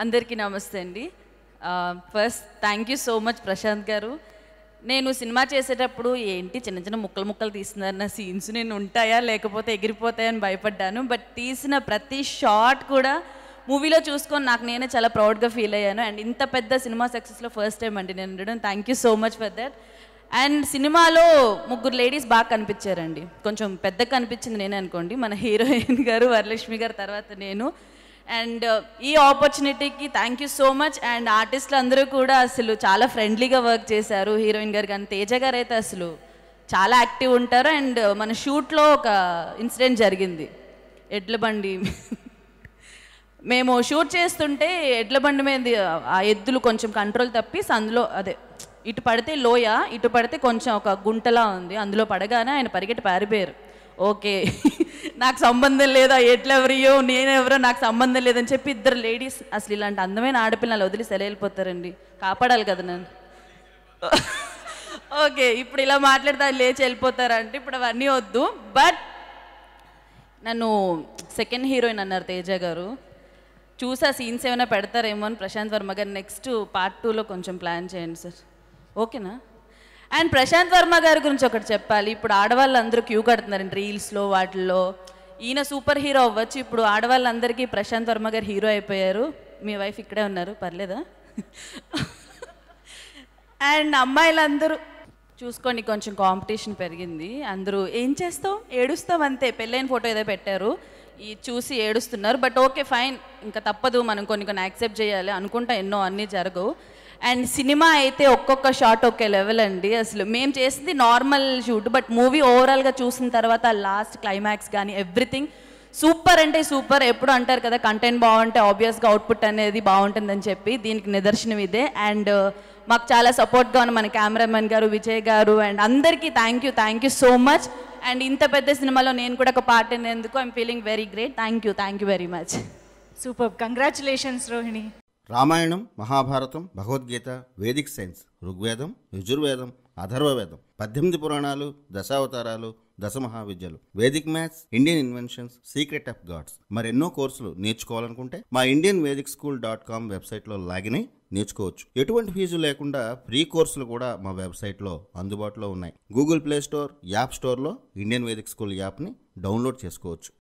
అందరికీ నమస్తే అండి. First thank you so much Prashanth గారు. నేను సినిమా చేసేటప్పుడు ఏంటి చిన్న చిన్న ముక్కలు తీస్తున్నారు, నా సీన్స్ నేను ఉంటాయా లేకపోతే ఎగిరిపోతాయని భయపడ్డాను. బట్ తీసిన ప్రతి షాట్ కూడా మూవీలో చూసుకొని నాకు నేనే చాలా ప్రౌడ్గా ఫీల్ అయ్యాను. అండ్ ఇంత పెద్ద సినిమా సక్సెస్లో ఫస్ట్ టైం అండి నేను ఉండడం. Thank you so much for that. And సినిమాలో ముగ్గురు లేడీస్ బాగా కనిపించారండి. కొంచెం పెద్దగా కనిపించింది నేనే అనుకోండి, మన హీరోయిన్ గారు వరలక్ష్మి గారు, తర్వాత నేను. అండ్ ఈ ఆపర్చునిటీకి thank you so much. And ఆర్టిస్టులు అందరూ కూడా అసలు చాలా ఫ్రెండ్లీగా వర్క్ చేశారు. హీరోయిన్ గారు కానీ తేజ గారు అయితే అసలు చాలా యాక్టివ్ ఉంటారు. అండ్ మన షూట్లో ఒక ఇన్సిడెంట్ జరిగింది, ఎడ్ల బండి. మేము షూట్ చేస్తుంటే ఎడ్ల బండి మీద ఆ ఎద్దులు కొంచెం కంట్రోల్ తప్పి అందులో అదే ఇటు పడితే లోయ, ఇటు పడితే కొంచెం ఒక గుంటలా ఉంది, అందులో పడగానే ఆయన పరిగెట్టి పారిపోయారు. ఓకే, నాకు సంబంధం లేదా, ఎట్లెవరియో నేనెవరో నాకు సంబంధం లేదని చెప్పి ఇద్దరు లేడీస్, అసలు ఇలాంటి అందమైన ఆడపిల్లలు వదిలి సెలవుపోతారండి, కాపాడాలి కదా నన్ను. ఓకే, ఇప్పుడు ఇలా మాట్లాడితే లేచి వెళ్ళిపోతారంటే ఇప్పుడు అవన్నీ వద్దు. బట్ నన్ను సెకండ్ హీరోయిన్ అన్నారు తేజ గారు. చూసా సీన్స్ ఏమైనా పెడతారేమో అని ప్రశాంత్ వర్మ గారు నెక్స్ట్ పార్ట్ 2లో కొంచెం ప్లాన్ చేయండి సార్, ఓకేనా? అండ్ ప్రశాంత్ వర్మ గారి గురించి ఒకటి చెప్పాలి. ఇప్పుడు ఆడవాళ్ళందరూ క్యూ కడుతున్నారండి రీల్స్లో వాటిల్లో. ఈయన సూపర్ హీరో అవ్వచ్చు, ఇప్పుడు ఆడవాళ్ళందరికీ ప్రశాంత్ వర్మ గారు హీరో అయిపోయారు. మీ వైఫ్ ఇక్కడే ఉన్నారు, పర్లేదా? అండ్ అమ్మాయిలందరూ చూసుకోండి, కొంచెం కాంపిటీషన్ పెరిగింది. అందరూ ఏం చేస్తావు, ఏడుస్తావు అంతే. పెళ్ళైన ఫోటో ఏదో పెట్టారు, ఈ చూసి ఏడుస్తున్నారు. బట్ ఓకే ఫైన్, ఇంకా తప్పదు, మనం కొన్ని యాక్సెప్ట్ చేయాలి అనుకుంటా, ఎన్నో అన్నీ జరగవు. అండ్ సినిమా అయితే ఒక్కొక్క షాట్ ఒకే లెవెల్ అండి. అసలు మేము చేసింది నార్మల్ షూట్, బట్ మూవీ ఓవరాల్గా చూసిన తర్వాత లాస్ట్ క్లైమాక్స్ కానీ ఎవ్రీథింగ్ సూపర్ అంటే సూపర్. ఎప్పుడు అంటారు కదా కంటెంట్ బాగుంటే ఆబ్వియస్గా అవుట్పుట్ అనేది బాగుంటుందని చెప్పి, దీనికి నిదర్శనం ఇదే. అండ్ మాకు చాలా సపోర్ట్గా ఉన్న మన కెమెరామెన్ గారు, విజయ్ గారు, అండ్ అందరికీ thank you so much. And ఇంత పెద్ద సినిమాలో నేను కూడా ఒక పార్ట్ అయినందుకు I'm feeling very great. Thank you very much. Super, congratulations Rohini. Ramayanam, Mahabharatam, Bhagavadgita, Vedic science, Rigvedam, Yajurvedam, Atharvavedam, 18 పురాణాలు, దశావతారాలు, దశమహావిద్యలు, Vedic maths, Indian inventions, secret of gods, మరెన్నో కోర్సులు నేర్చుకోవాలనుకుంటే మా indianvedicSchool.com వెబ్సైట్లో లాగిన్ అయి నేర్చుకోవచ్చు. ఎటువంటి ఫీజు లేకుండా ఫ్రీ కోర్సులు కూడా మా వెబ్సైట్లో అందుబాటులో ఉన్నాయి. గూగుల్ ప్లే స్టోర్, యాప్ స్టోర్లో ఇండియన్ వేదిక్ స్కూల్ యాప్ని డౌన్లోడ్ చేసుకోవచ్చు.